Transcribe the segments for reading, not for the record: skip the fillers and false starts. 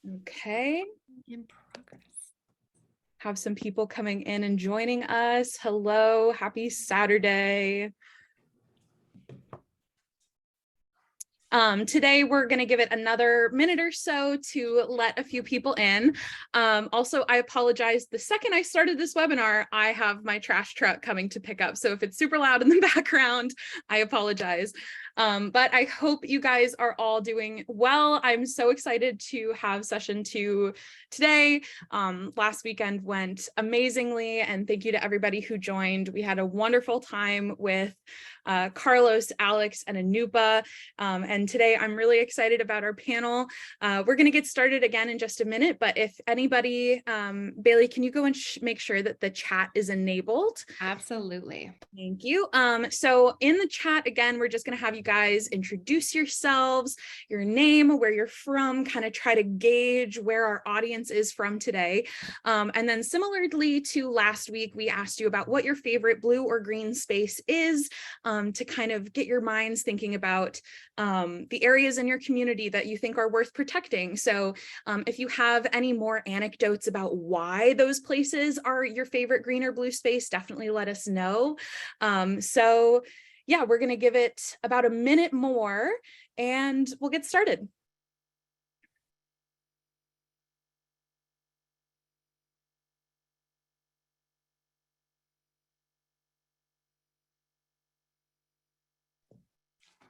Okay. In progress. Have some people coming in and joining us. Hello, happy Saturday. Today we're going to give it another minute or so to let a few people in. Also, I apologize. The second I started this webinar, I have my trash truck coming to pick up. So if it's super loud in the background, I apologize. But I hope you guys are all doing well. I'm so excited to have session 2 today. Last weekend went amazingly, and thank you to everybody who joined. We had a wonderful time with Carlos, Alex, and Anupa. And today I'm really excited about our panel. We're going to get started again in just a minute, but if anybody, Baylee, can you go and make sure that the chat is enabled? Absolutely. Thank you. So in the chat, again, we're just going to have you guys introduce yourselves, your name, where you're from, kind of try to gauge where our audience is from today. And then similarly to last week, we asked you about what your favorite blue or green space is, to kind of get your minds thinking about the areas in your community that you think are worth protecting. So if you have any more anecdotes about why those places are your favorite green or blue space, definitely let us know. So yeah, we're going to give it about a minute more and we'll get started.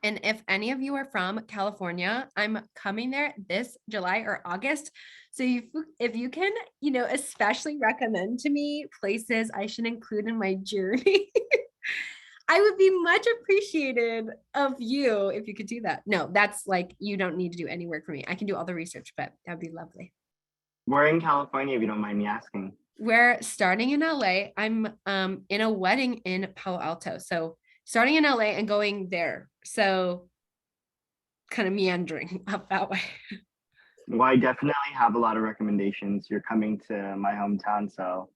And if any of you are from California, I'm coming there this July or August. So if you can, especially recommend to me places I should include in my journey, I would be much appreciated of you if you could do that. No, that's like, you don't need to do any work for me. I can do all the research, but that'd be lovely. We're in California, if you don't mind me asking. We're starting in LA. I'm in a wedding in Palo Alto. So starting in LA and going there. So kind of meandering up that way. Well, I definitely have a lot of recommendations. You're coming to my hometown, so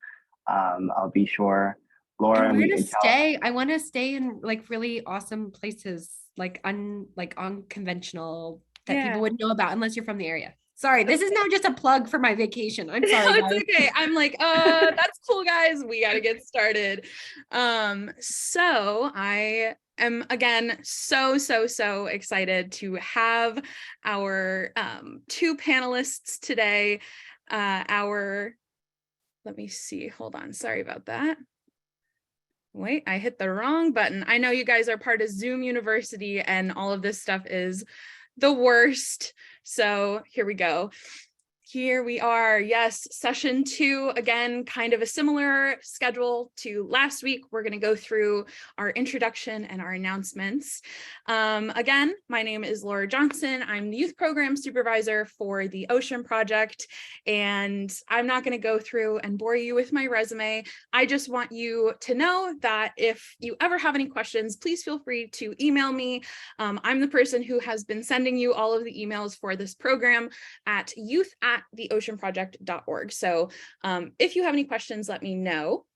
I'll be sure. Laura, and where to stay? I want to stay in like really awesome places, like unconventional that people would know about unless you're from the area. Sorry, this is now just a plug for my vacation. I'm sorry. No, it's okay. I'm like, that's cool, guys. We got to get started. So I am again so excited to have our 2 panelists today. Let me see. Hold on. Sorry about that. Wait, I hit the wrong button. I know you guys are part of Zoom University and all of this stuff is the worst. So here we go. Here we are. Yes, session 2, again, kind of a similar schedule to last week. We're going to go through our introduction and our announcements. Again, my name is Laura Johnson. I'm the youth program supervisor for the Ocean Project, and I'm not going to go through and bore you with my resume. I just want you to know that if you ever have any questions, please feel free to email me. I'm the person who has been sending you all of the emails for this program at youth@theoceanproject.org. So if you have any questions, let me know.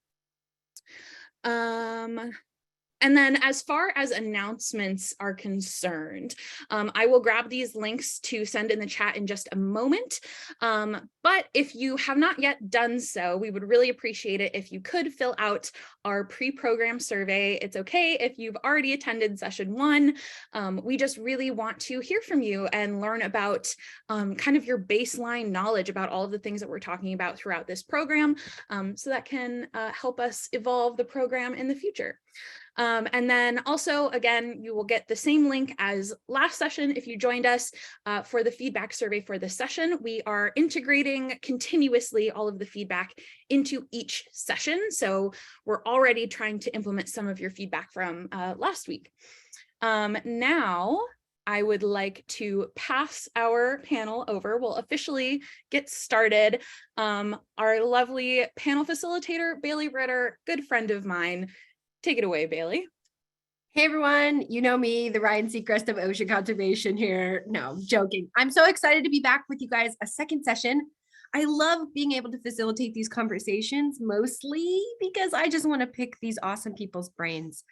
And then as far as announcements are concerned, I will grab these links to send in the chat in just a moment. But if you have not yet done so, we would really appreciate it if you could fill out our pre-program survey. It's okay if you've already attended session 1. We just really want to hear from you and learn about kind of your baseline knowledge about all of the things that we're talking about throughout this program, so that can help us evolve the program in the future. And then also, again, you will get the same link as last session if you joined us for the feedback survey for this session. We are integrating continuously all of the feedback into each session. So we're already trying to implement some of your feedback from last week. Now, I would like to pass our panel over. We'll officially get started. Our lovely panel facilitator, Baylee Ritter, good friend of mine. Take it away, Baylee. Hey everyone, you know me, the Ryan Seacrest of Ocean Conservation here. No, joking. I'm so excited to be back with you guys a second session. I love being able to facilitate these conversations, mostly because I just want to pick these awesome people's brains.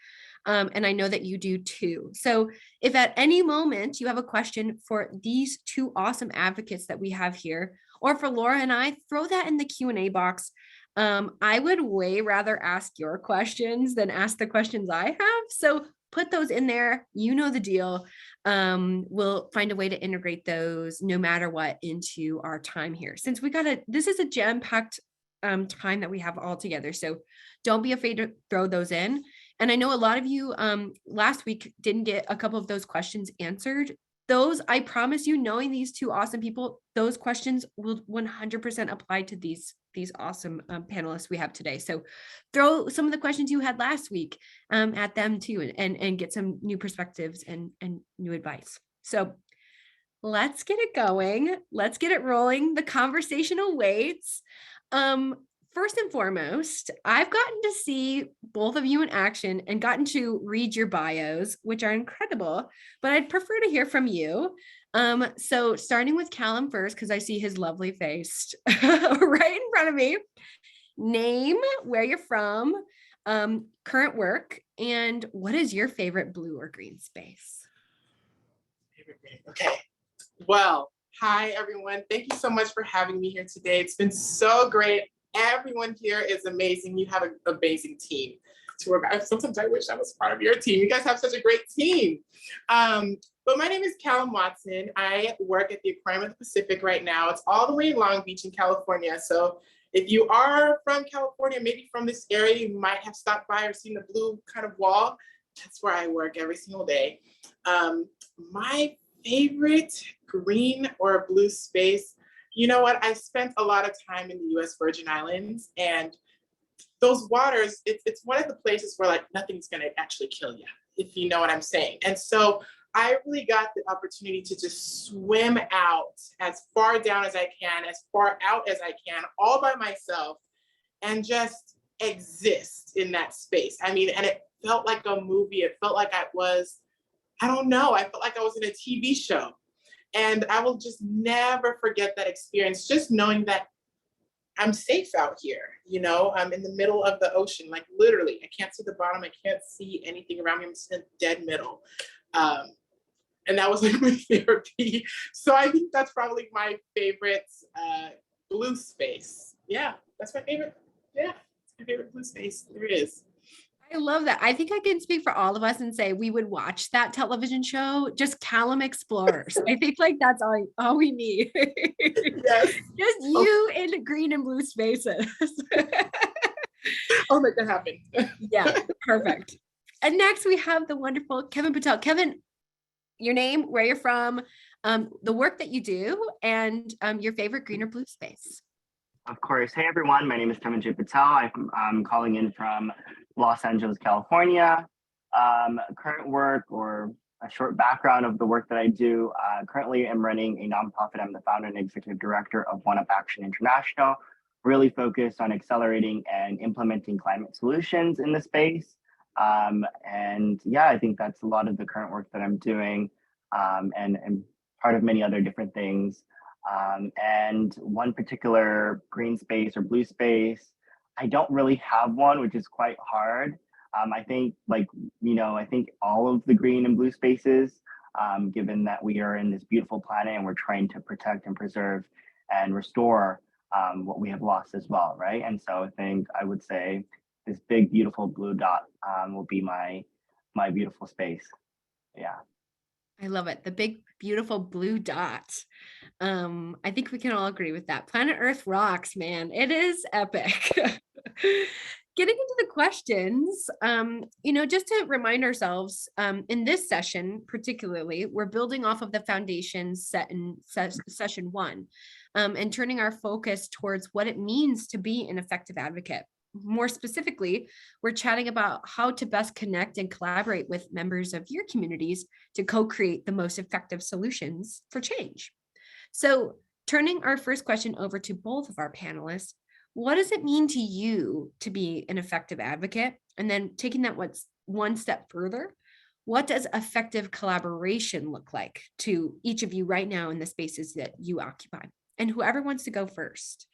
And I know that you do too. So if at any moment you have a question for these two awesome advocates that we have here, or for Laura and I, throw that in the Q&A box. I would way rather ask your questions than ask the questions I have. So put those in there. You know the deal. We'll find a way to integrate those no matter what into our time here. Since this is a jam-packed time that we have all together. So don't be afraid to throw those in. And I know a lot of you last week didn't get a couple of those questions answered. Those, I promise you, knowing these two awesome people, those questions will 100% apply to these awesome panelists we have today. So throw some of the questions you had last week at them too, and get some new perspectives and new advice. So let's get it going. Let's get it rolling. The conversation awaits. First and foremost, I've gotten to see both of you in action and gotten to read your bios, which are incredible, but I'd prefer to hear from you. So starting with Callum first, because I see his lovely face right in front of me. Name, where you're from, current work, and what is your favorite blue or green space? Okay. Well, hi, everyone. Thank you so much for having me here today. It's been so great. Everyone here is amazing. You have an amazing team to work. Sometimes I wish I was part of your team. You guys have such a great team. But my name is Callum Watson. I work at the Aquarium of the Pacific right now. It's all the way in Long Beach in California. So if you are from California, maybe from this area, you might have stopped by or seen the blue kind of wall. That's where I work every single day. My favorite green or blue space, you know what? I spent a lot of time in the US Virgin Islands, and those waters, it's one of the places where like nothing's gonna actually kill you, if you know what I'm saying. And so I really got the opportunity to just swim out as far down as I can, as far out as I can, all by myself, and just exist in that space. I mean, and it felt like a movie. It felt like I don't know, I felt like I was in a TV show. And I will just never forget that experience, just knowing that I'm safe out here, you know, I'm in the middle of the ocean, like literally, I can't see the bottom, I can't see anything around me, I'm just in the dead middle. And that was like my therapy. So I think that's probably my favorite blue space. Yeah, that's my favorite. Yeah, it's my favorite blue space there is. I love that. I think I can speak for all of us and say we would watch that television show, just Callum Explorers. I think like that's all we need. Yes. Just you in green and blue spaces. I'll make that happen. Yeah, perfect. And next we have the wonderful Kevin Patel. Kevin, your name, where you're from, the work that you do, and your favorite green or blue space. Of course. Hey, everyone. My name is Kevin J. Patel. I'm calling in from Los Angeles, California. Current work, or a short background of the work that I do. Currently, I'm running a nonprofit. I'm the founder and executive director of OneUpAction International, really focused on accelerating and implementing climate solutions in the space. And yeah, I think that's a lot of the current work that I'm doing, and part of many other different things. And one particular green space or blue space, I don't really have one, which is quite hard. I think I think all of the green and blue spaces, given that we are in this beautiful planet and we're trying to protect and preserve and restore what we have lost as well, right? And so I think I would say this big, beautiful blue dot will be my beautiful space. Yeah. I love it. The big, beautiful blue dot. I think we can all agree with that. Planet Earth rocks, man. It is epic. Getting into the questions, just to remind ourselves, in this session, particularly, we're building off of the foundations set in session one, and turning our focus towards what it means to be an effective advocate. More specifically, we're chatting about how to best connect and collaborate with members of your communities to co-create the most effective solutions for change. So turning our first question over to both of our panelists, what does it mean to you to be an effective advocate? And then taking that one step further, what does effective collaboration look like to each of you right now in the spaces that you occupy? And whoever wants to go first.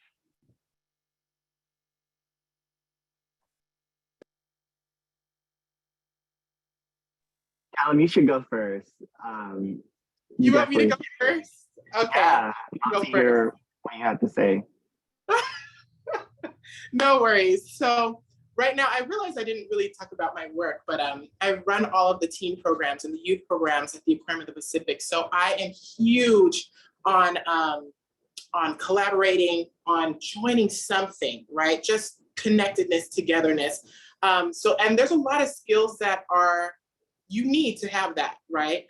Callum, you should go first. You want me to go definitely- first? Okay. Yeah, Go love to hear what you have to say. No worries. So right now, I realize I didn't really talk about my work, but I run all of the teen programs and the youth programs at the Aquarium of the Pacific. So I am huge on collaborating, on joining something, right? Just connectedness, togetherness. And there's a lot of skills that you need to have that, right?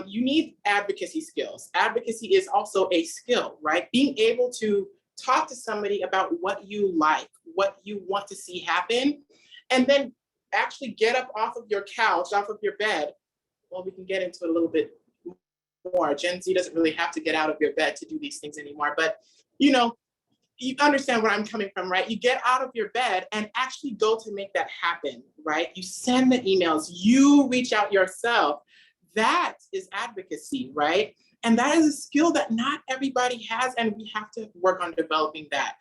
You need advocacy skills. Advocacy is also a skill, right? Being able to talk to somebody about what you like, what you want to see happen, and then actually get up off of your couch, off of your bed. Well, we can get into it a little bit more. Gen Z doesn't really have to get out of your bed to do these things anymore, but you understand where I'm coming from, right? You get out of your bed and actually go to make that happen, right? You send the emails, you reach out yourself. That is advocacy, right? And that is a skill that not everybody has, and we have to work on developing that.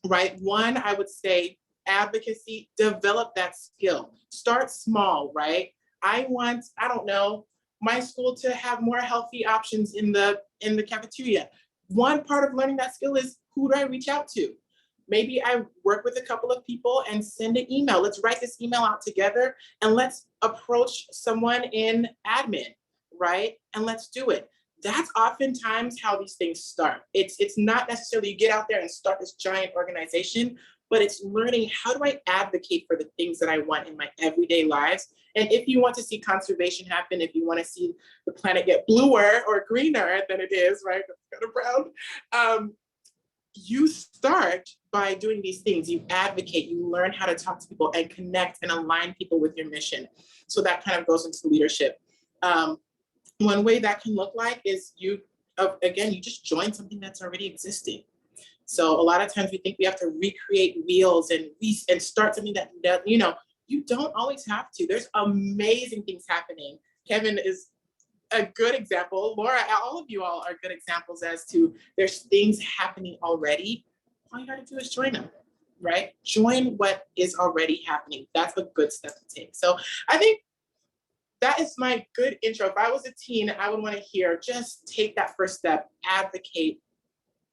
Right, one, I would say advocacy, develop that skill. Start small, right? I don't know, my school to have more healthy options in the cafeteria. One part of learning that skill is, who do I reach out to? Maybe I work with a couple of people and send an email. Let's write this email out together and let's approach someone in admin, right? And let's do it. That's oftentimes how these things start. It's not necessarily you get out there and start this giant organization, but it's learning, how do I advocate for the things that I want in my everyday lives? And if you want to see conservation happen, if you want to see the planet get bluer or greener than it is, right? Kind of brown. You start by doing these things. You advocate, you learn how to talk to people and connect and align people with your mission. So that kind of goes into leadership. One way that can look like is you just join something that's already existing. So a lot of times we think we have to recreate wheels and start something that you don't always have to. There's amazing things happening. Kevin is a good example. Laura, all of you all are good examples as to there's things happening already. All you got to do is join them, right? Join what is already happening. That's a good step to take. So I think that is my good intro. If I was a teen, I would want to hear, just take that first step, advocate,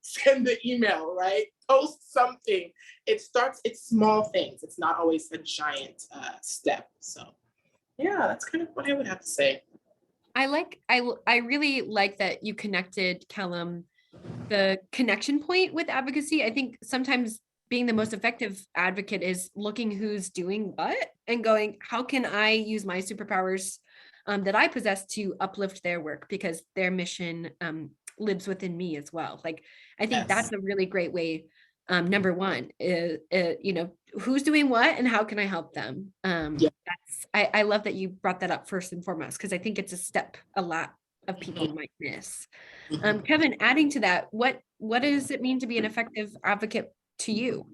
send the email, right? Post something. It's small things. It's not always a giant step. So yeah, that's kind of what I would have to say. I really like that you connected, Callum, the connection point with advocacy. I think sometimes being the most effective advocate is looking who's doing what and going, how can I use my superpowers that I possess to uplift their work, because their mission lives within me as well. Like, I think that's a really great way. Number one is, who's doing what and how can I help them? I love that you brought that up first and foremost, because I think it's a step a lot of people might miss. Kevin, adding to that, what does it mean to be an effective advocate to you?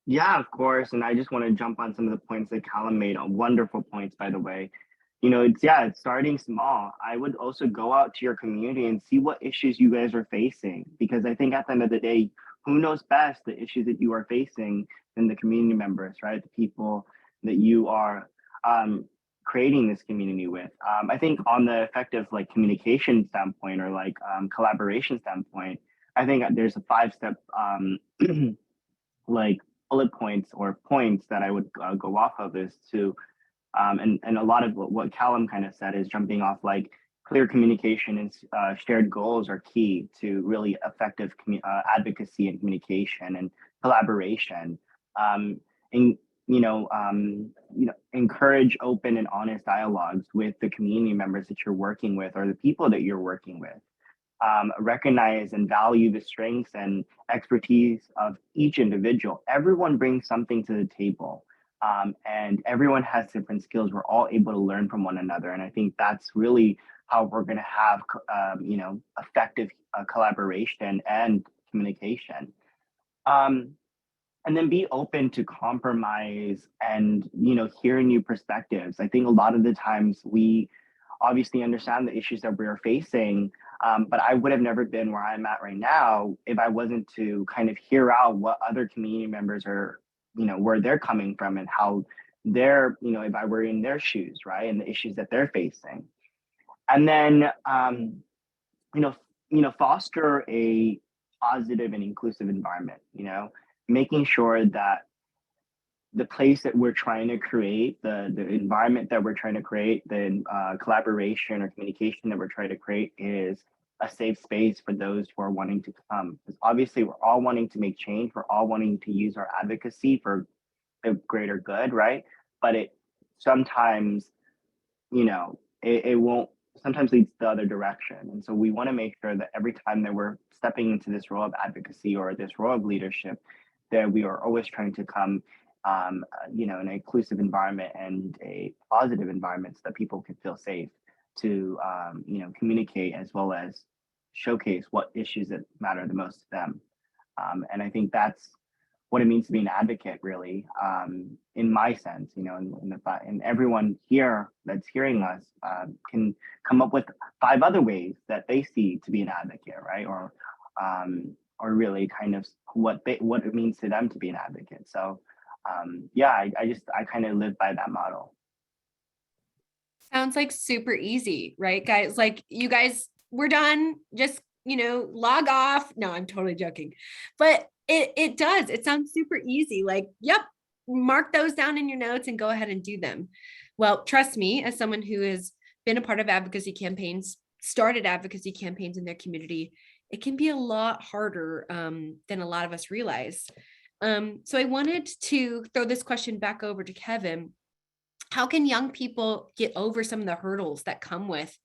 Yeah, of course. And I just want to jump on some of the points that Callum made. Wonderful points, by the way. It's starting small. I would also go out to your community and see what issues you guys are facing, because I think at the end of the day, who knows best the issues that you are facing than the community members, right? The people that you are creating this community with. I think on the effective communication standpoint or collaboration standpoint, I think there's a 5-step bullet points or points that I would go off of is to and a lot of what Callum kind of said is jumping off clear communication and shared goals are key to really effective advocacy and communication and collaboration. And encourage open and honest dialogues with the community members that you're working with or the people that you're working with. Recognize and value the strengths and expertise of each individual. Everyone brings something to the table. And everyone has different skills. We're all able to learn from one another. And I think that's really how we're going to have, effective collaboration and communication. And then be open to compromise and, hear new perspectives. I think a lot of the times we obviously understand the issues that we're facing, but I would have never been where I'm at right now if I wasn't to kind of hear out what other community members are, where they're coming from and how their, if I were in their shoes, right, and the issues that they're facing. And then, foster a positive and inclusive environment, making sure that the place that we're trying to create, the environment that we're trying to create, the collaboration or communication that we're trying to create is a safe space for those who are wanting to come. Because obviously we're all wanting to make change. We're all wanting to use our advocacy for the greater good, right? But it sometimes, it won't sometimes leads the other direction. And so we want to make sure that every time that we're stepping into this role of advocacy or this role of leadership, that we are always trying to come in an inclusive environment and a positive environment so that people can feel safe to, communicate as well as showcase what issues that matter the most to them. And I think that's what it means to be an advocate, really, in my sense, and everyone here that's hearing us can come up with 5 other ways that they see to be an advocate, right? Or really kind of what it means to them to be an advocate. So I kind of live by that model. Sounds like super easy, right, guys? Like, you guys, we're done. Just, log off. No, I'm totally joking. But it does. It sounds super easy. Like, yep, mark those down in your notes and go ahead and do them. Well, trust me, as someone who has been a part of advocacy campaigns, started advocacy campaigns in their community, it can be a lot harder than a lot of us realize. So I wanted to throw this question back over to Kevin. How can young people get over some of the hurdles that come with,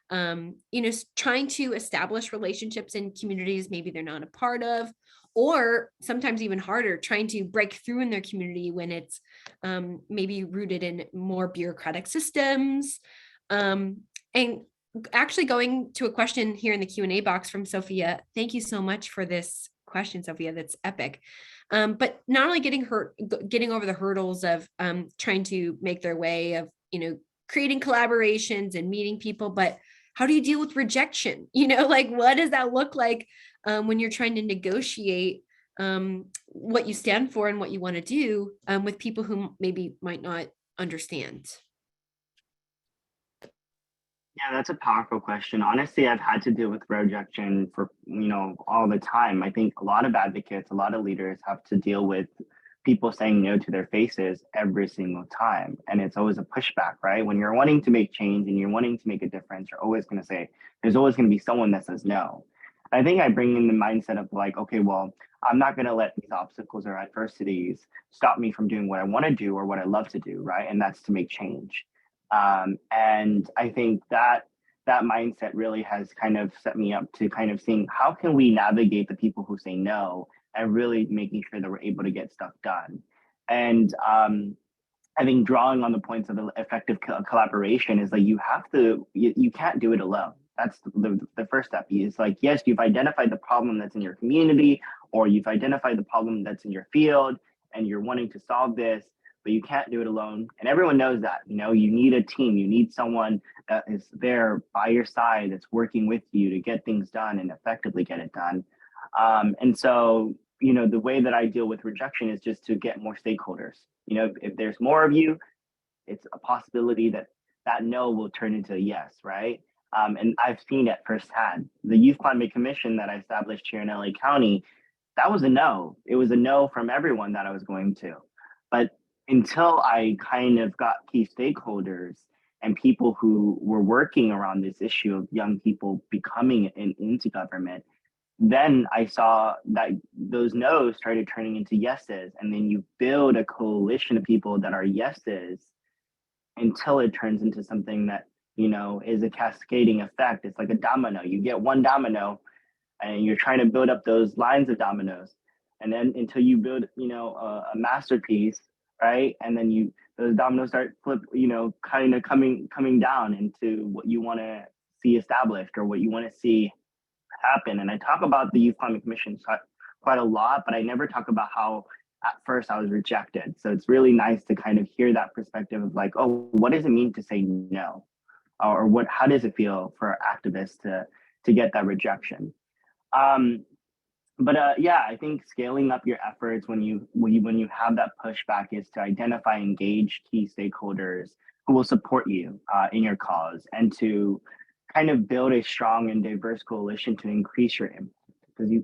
trying to establish relationships in communities maybe they're not a part of, or sometimes even harder, trying to break through in their community when it's maybe rooted in more bureaucratic systems? And actually, going to a question here in the Q&A box from Sophia. Thank you so much for this question, Sophia. That's epic. But not only getting over the hurdles of trying to make their way of, creating collaborations and meeting people, but how do you deal with rejection? What does that look like when you're trying to negotiate what you stand for and what you want to do with people who maybe might not understand? Yeah, that's a powerful question. Honestly, I've had to deal with rejection for, all the time. I think a lot of advocates, a lot of leaders have to deal with people saying no to their faces every single time. And it's always a pushback, right? When you're wanting to make change and you're wanting to make a difference, you're always going to say, there's always going to be someone that says no. I think I bring in the mindset of like, okay, well, I'm not going to let these obstacles or adversities stop me from doing what I want to do or what I love to do, right? And that's to make change. And I think that mindset really has kind of set me up to kind of seeing how can we navigate the people who say no and really making sure that we're able to get stuff done. And I think drawing on the points of the effective collaboration is like you can't do it alone. That's the first step. Is like, yes, you've identified the problem that's in your community or you've identified the problem that's in your field and you're wanting to solve this, but you can't do it alone. And everyone knows that, you need a team, you need someone that is there by your side, that's working with you to get things done and effectively get it done. And so, the way that I deal with rejection is just to get more stakeholders. If there's more of you, it's a possibility that no will turn into a yes, right? And I've seen it firsthand. The Youth Climate Commission that I established here in LA County, that was a no. It was a no from everyone that I was going to. But until I kind of got key stakeholders and people who were working around this issue of young people becoming into government, then I saw that those no's started turning into yeses. And then you build a coalition of people that are yeses until it turns into something that, is a cascading effect. It's like a domino. You get one domino and you're trying to build up those lines of dominoes. And then until you build, a masterpiece, right? And then those dominoes start kind of coming down into what you want to see established or what you want to see happen. And I talk about the Youth Climate Commission quite a lot, but I never talk about how at first I was rejected. So it's really nice to kind of hear that perspective of like, oh, what does it mean to say no? Or how does it feel for activists to get that rejection? Yeah, I think scaling up your efforts when you have that pushback is to identify engaged key stakeholders who will support you in your cause, and to kind of build a strong and diverse coalition to increase your impact, because you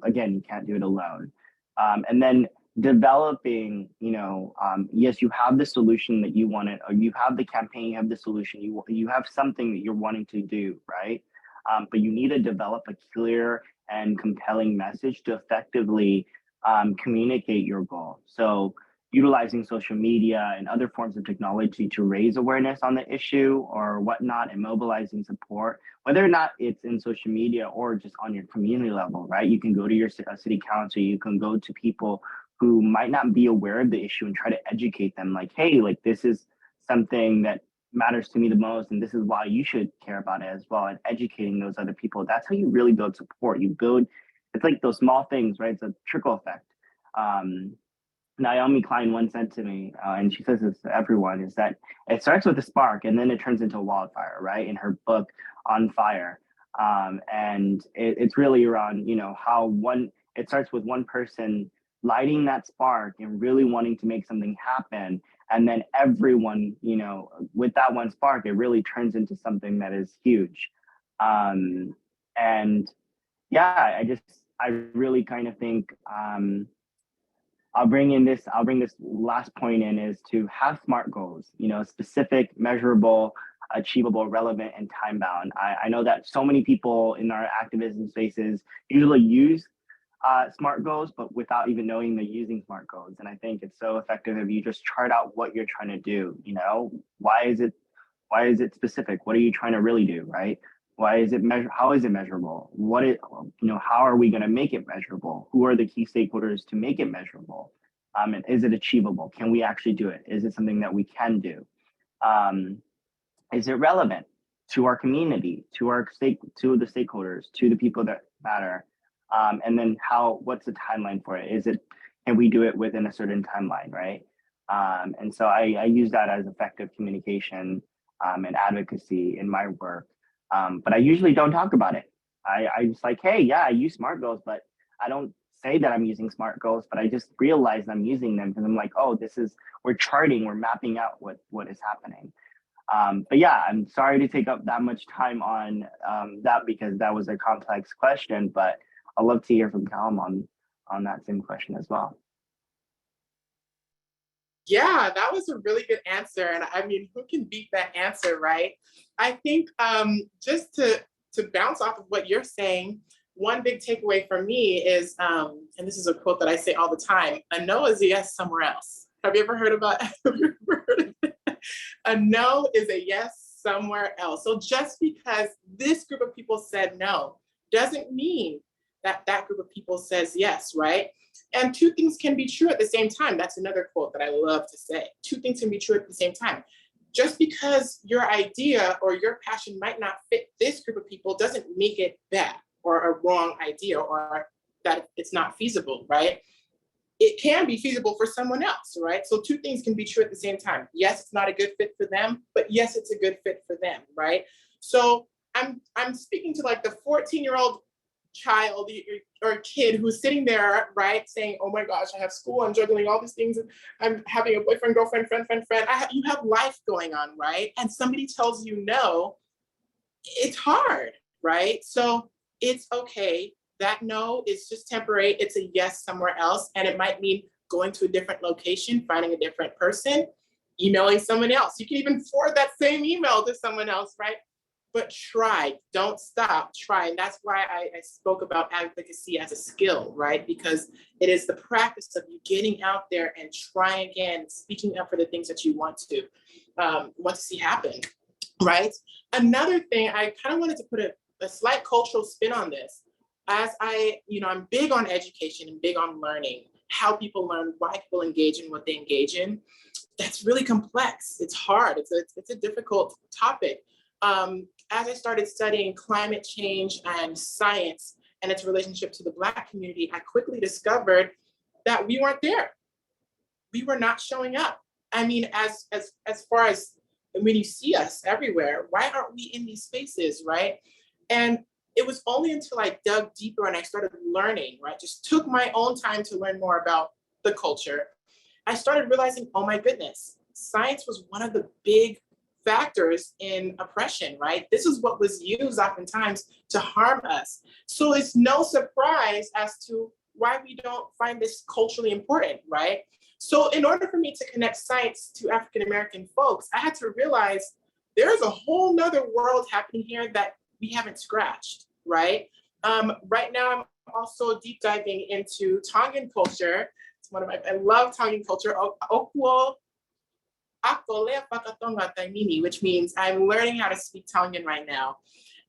can't do it alone. And then developing, yes, you have the solution that you wanted, or you have the campaign, you have the solution, you have something that you're wanting to do, right? But you need to develop a clear and compelling message to effectively communicate your goal. So utilizing social media and other forms of technology to raise awareness on the issue or whatnot, and mobilizing support, whether or not it's in social media or just on your community level, right? You can go to your city council, you can go to people who might not be aware of the issue and try to educate them, like, hey, like, this is something that matters to me the most, and this is why you should care about it as well, and educating those other people. That's how you really build support. You build, it's like those small things, right? It's a trickle effect. Naomi Klein once said to me, and she says this to everyone, is that it starts with a spark and then it turns into a wildfire, right? In her book, On Fire. And it's really around, how it starts with one person lighting that spark and really wanting to make something happen. And then everyone, with that one spark, it really turns into something that is huge. And yeah, I really kind of think, I'll bring this last point in, is to have SMART goals, specific, measurable, achievable, relevant, and time bound. I know that so many people in our activism spaces usually use SMART goals, but without even knowing they're using SMART goals. And I think it's so effective if you just chart out what you're trying to do. Why is it specific? What are you trying to really do, right? Why is it how is it measurable? How are we going to make it measurable? Who are the key stakeholders to make it measurable? And is it achievable? Can we actually do it? Is it something that we can do? Is it relevant to our community, to the stakeholders, to the people that matter? And then what's the timeline for it? Can we do it within a certain timeline, right? And so I use that as effective communication and advocacy in my work. But I usually don't talk about it. I just like, hey, yeah, I use SMART goals, but I don't say that I'm using SMART goals, but I just realize I'm using them because I'm like, oh, we're charting, we're mapping out what is happening. But yeah, I'm sorry to take up that much time on that, because that was a complex question, but I'd love to hear from Callum on that same question as well. Yeah, that was a really good answer. And I mean, who can beat that answer, right? I think just to bounce off of what you're saying, one big takeaway for me is, and this is a quote that I say all the time, a no is a yes somewhere else. Have you ever heard of it? A no is a yes somewhere else. So just because this group of people said no doesn't mean that that group of people says yes, right? And two things can be true at the same time. That's another quote that I love to say. Two things can be true at the same time. Just because your idea or your passion might not fit this group of people doesn't make it bad or a wrong idea or that it's not feasible, right? It can be feasible for someone else, right? So two things can be true at the same time. Yes, it's not a good fit for them, but yes, it's a good fit for them, right? So I'm speaking to like the 14-year-old child or kid who's sitting there, right, saying, oh my gosh, I have school, I'm juggling all these things, I'm having a boyfriend, girlfriend, friend. You have life going on, right? And somebody tells you no, it's hard, right? So it's okay. That no is just temporary. It's a yes somewhere else. And it might mean going to a different location, finding a different person, emailing someone else. You can even forward that same email to someone else, right? But try, don't stop, try. And that's why I spoke about advocacy as a skill, right? Because it is the practice of you getting out there and trying again, speaking up for the things that you want to see happen, right? Another thing, I kind of wanted to put a slight cultural spin on this. As I'm big on education and big on learning, how people learn, why people engage in what they engage in. That's really complex. It's hard. It's a difficult topic. As I started studying climate change and science and its relationship to the Black community, I quickly discovered that we weren't there. We were not showing up. I mean, as far as when you see us everywhere, why aren't we in these spaces, right? And it was only until I dug deeper and I started learning, right? Just took my own time to learn more about the culture. I started realizing, oh my goodness, science was one of the big factors in oppression, right? This is what was used oftentimes to harm us. So it's no surprise as to why we don't find this culturally important, right? So in order for me to connect science to African-American folks, I had to realize there's a whole nother world happening here that we haven't scratched, right? Right now, I'm also deep diving into Tongan culture. It's one of my, I love Tongan culture. Okuo Akole Whakatonga Taimini, which means I'm learning how to speak Tongan right now.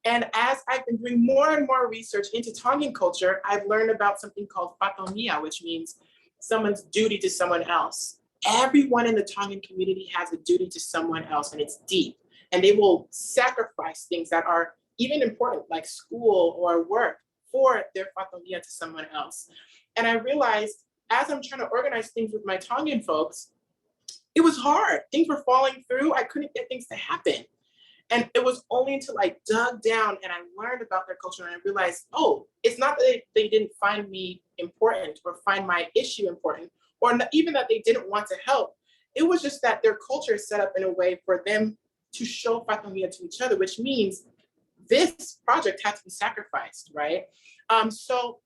And as I've been doing more and more research into Tongan culture, I've learned about something called whakamia, which means someone's duty to someone else. Everyone in the Tongan community has a duty to someone else, and it's deep. And they will sacrifice things that are even important, like school or work, for their whakamia to someone else. And I realized as I'm trying to organize things with my Tongan folks, it was hard. Things were falling through. I couldn't get things to happen. And it was only until I dug down and I learned about their culture and I realized, oh, it's not that they didn't find me important or find my issue important, or even that they didn't want to help. It was just that their culture is set up in a way for them to show whakamia to each other, which means this project had to be sacrificed, right? So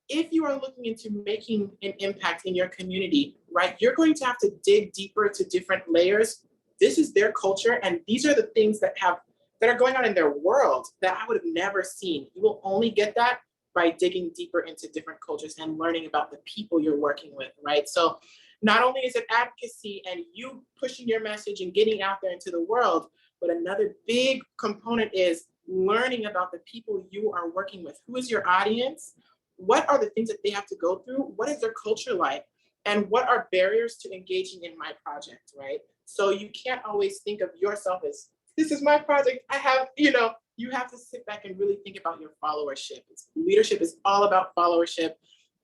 if you are looking into making an impact in your community, right, you're going to have to dig deeper to different layers. This is their culture, and these are the things that are going on in their world that I would have never seen. You will only get that by digging deeper into different cultures and learning about the people you're working with, right? So not only is it advocacy and you pushing your message and getting out there into the world, but another big component is learning about the people you are working with. Who is your audience? What are the things that they have to go through? What is their culture like? And what are barriers to engaging in my project, right? So you can't always think of yourself as, this is my project. I have, you have to sit back and really think about your followership. Leadership is all about followership.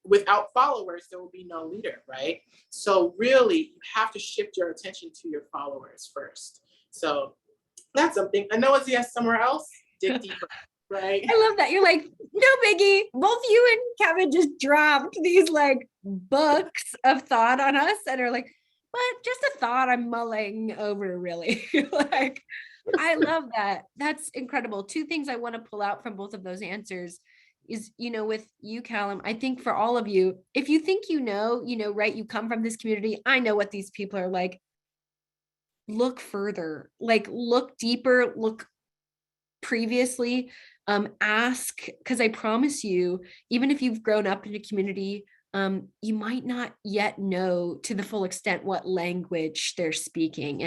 Without followers, there will be no leader, right? So really, you have to shift your attention to your followers first. So that's something. I know it's yes somewhere else, dig deeper. Right. I love that. You're like, no biggie. Both you and Kevin just dropped these like books of thought on us and are like, but just a thought I'm mulling over, really. Like, I love that. That's incredible. Two things I want to pull out from both of those answers is, with you, Callum, I think for all of you, if you think right, you come from this community, I know what these people are like. Look further, like look deeper, look previously, ask, because I promise you, even if you've grown up in a community, you might not yet know to the full extent what language they're speaking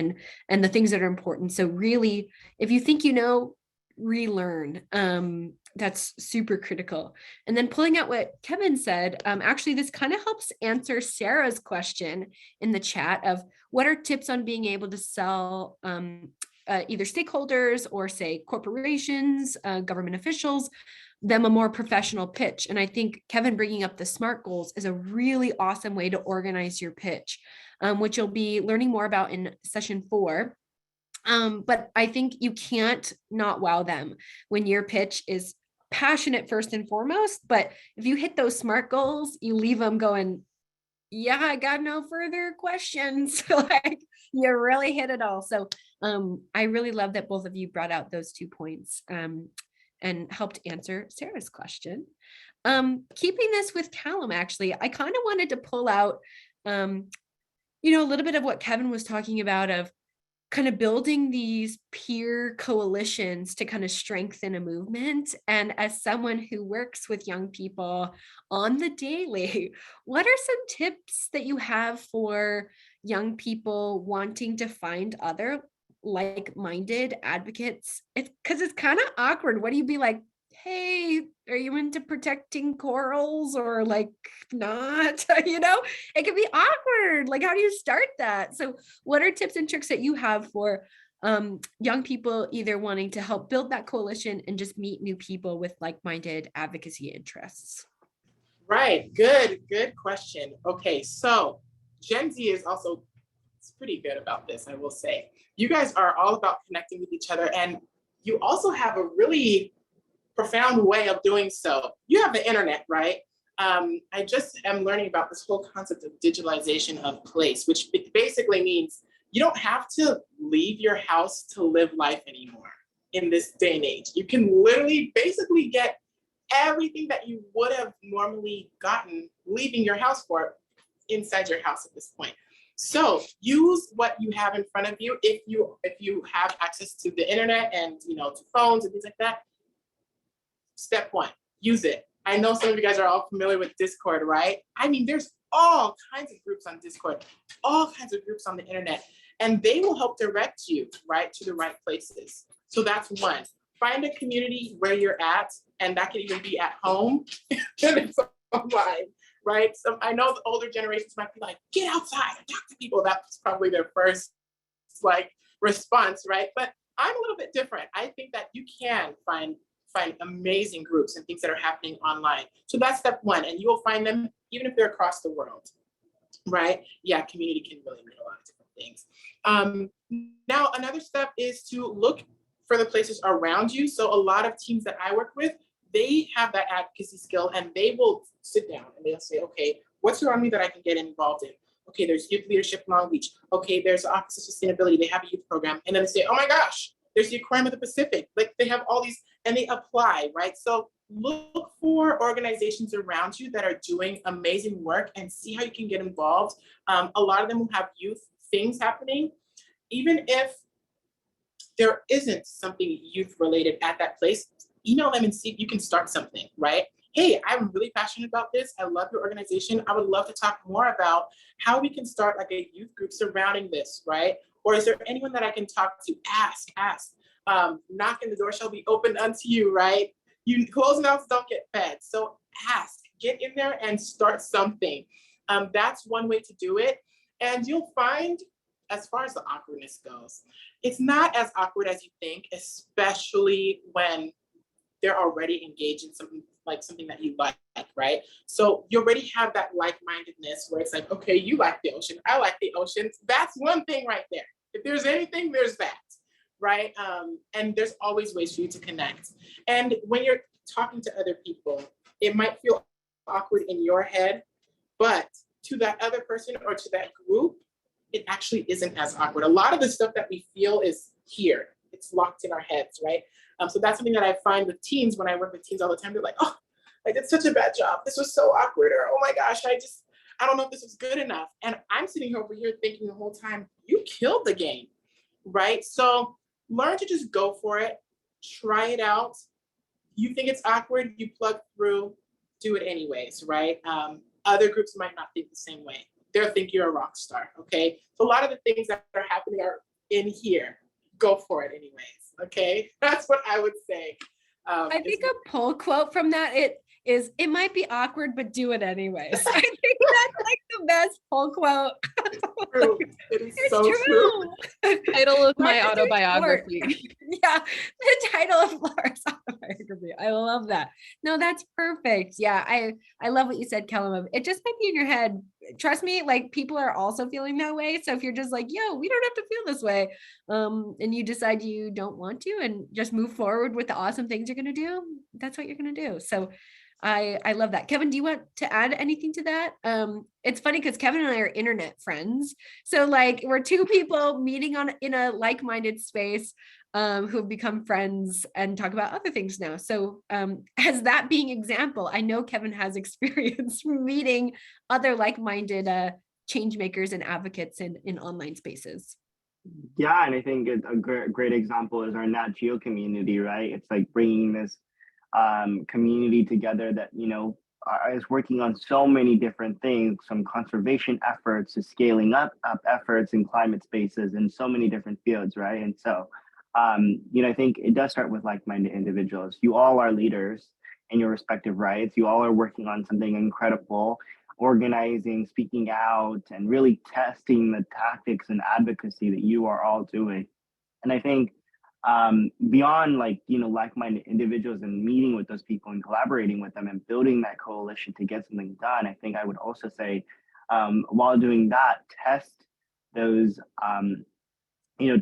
and the things that are important. So really, if you think relearn. That's super critical. And then pulling out what Kevin said, actually, this kind of helps answer Sarah's question in the chat of what are tips on being able to sell either stakeholders or say corporations, government officials, them a more professional pitch. And I think Kevin bringing up the SMART goals is a really awesome way to organize your pitch, which you'll be learning more about in session 4. But I think you can't not wow them when your pitch is passionate first and foremost. But if you hit those SMART goals, you leave them going, yeah, I got no further questions. Like you really hit it all. So I really love that both of you brought out those 2 points and helped answer Sarah's question. Keeping this with Callum, actually, I kind of wanted to pull out, a little bit of what Kevin was talking about of kind of building these peer coalitions to kind of strengthen a movement. And as someone who works with young people on the daily, what are some tips that you have for young people wanting to find other like-minded advocates? Because it's kind of awkward. What do you be like, hey, are you into protecting corals or like not? It can be awkward. Like, how do you start that? So what are tips and tricks that you have for young people either wanting to help build that coalition and just meet new people with like-minded advocacy interests? Right. Good question. Okay. So Gen Z is also pretty good about this, I will say. You guys are all about connecting with each other, and you also have a really profound way of doing so. You have the internet, right? I just am learning about this whole concept of digitalization of place, which basically means you don't have to leave your house to live life anymore in this day and age. You can literally basically get everything that you would have normally gotten leaving your house for inside your house at this point. So use what you have in front of you. If you have access to the internet and to phones and things like that, step one, use it. I know some of you guys are all familiar with Discord, right? I mean, there's all kinds of groups on Discord, all kinds of groups on the internet, and they will help direct you, right, to the right places. So that's one. Find a community where you're at, and that can even be at home and it's online, right? So I know the older generations might be like, get outside and talk to people. That's probably their first response, right? But I'm a little bit different. I think that you can find amazing groups and things that are happening online. So that's step one, and you will find them even if they're across the world, right? Yeah, community can really mean a lot of different things. Now, another step is to look for the places around you. So a lot of teams that I work with, they have that advocacy skill, and they will sit down and they'll say, okay, what's around me that I can get involved in? Okay, there's youth leadership in Long Beach. Okay, there's the Office of Sustainability. They have a youth program. And then they say, oh my gosh, there's the Aquarium of the Pacific. Like, they have all these, and they apply, right? So look for organizations around you that are doing amazing work and see how you can get involved. A lot of them will have youth things happening. Even if there isn't something youth related at that place, email them and see if you can start something, right? Hey, I'm really passionate about this. I love your organization. I would love to talk more about how we can start like a youth group surrounding this, right? Or is there anyone that I can talk to? Ask. Knock, and the door shall be opened unto you, right? You closed mouths don't get fed. So ask, get in there and start something. That's one way to do it. And you'll find, as far as the awkwardness goes, it's not as awkward as you think, especially when they're already engaged in something that you like, right? So you already have that like-mindedness where it's like, okay, you like the ocean, I like the ocean. That's one thing right there. If there's anything, there's that, right? And there's always ways for you to connect. And when you're talking to other people, it might feel awkward in your head, but to that other person or to that group, it actually isn't as awkward. A lot of the stuff that we feel is here. It's locked in our heads, right? So that's something that I find with teens. When I work with teens all the time, they're like, oh, I did such a bad job. This was so awkward. Or, oh my gosh, I don't know if this was good enough. And I'm sitting over here thinking the whole time, you killed the game, right? So learn to just go for it. Try it out. You think it's awkward, you plug through, do it anyways, right? Other groups might not think the same way. They'll think you're a rock star, okay? So a lot of the things that are happening are in here. Go for it anyways, okay? That's what I would say. I think a pull quote from that is, it might be awkward, but do it anyways. I think that's like the best pull quote. True. It is It's so true. Title of my Martha Stewart. autobiography. Yeah, the title of Laura's autobiography. I love that. No, that's perfect. Yeah, I love what you said, Callum. It just might be in your head. Trust me, like, people are also feeling that way. So if you're just like, yo, we don't have to feel this way, and you decide you don't want to and just move forward with the awesome things you're gonna do, that's what you're gonna do. So I love that. Kevin, do you want to add anything to that? It's funny because Kevin and I are internet friends. So like, we're two people meeting in a like-minded space, who have become friends and talk about other things now. So as that being example, I know Kevin has experience meeting other like-minded change makers and advocates in online spaces. Yeah, and I think a great example is our Nat Geo community, right? It's like bringing this community together that, is working on so many different things, from conservation efforts to scaling up efforts in climate spaces in so many different fields, right? And so, I think it does start with like-minded individuals. You all are leaders in your respective rights. You all are working on something incredible, organizing, speaking out, and really testing the tactics and advocacy that you are all doing. And I think beyond like-minded individuals and meeting with those people and collaborating with them and building that coalition to get something done, I think I would also say, while doing that, test those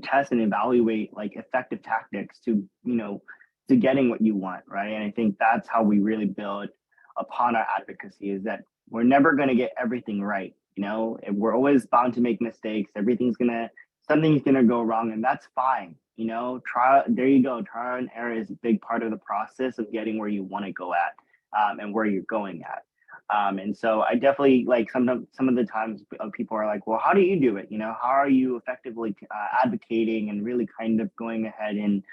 test and evaluate like effective tactics to getting what you want, right? And I think that's how we really build upon our advocacy, is that we're never going to get everything right. You know, we're always bound to make mistakes. Something's gonna go wrong, and that's fine. You know, there you go. Trial and error is a big part of the process of getting where you want to go at, and where you're going at. And so I definitely, like, some of the times people are like, well, how do you do it? You know, how are you effectively advocating and really kind of going ahead and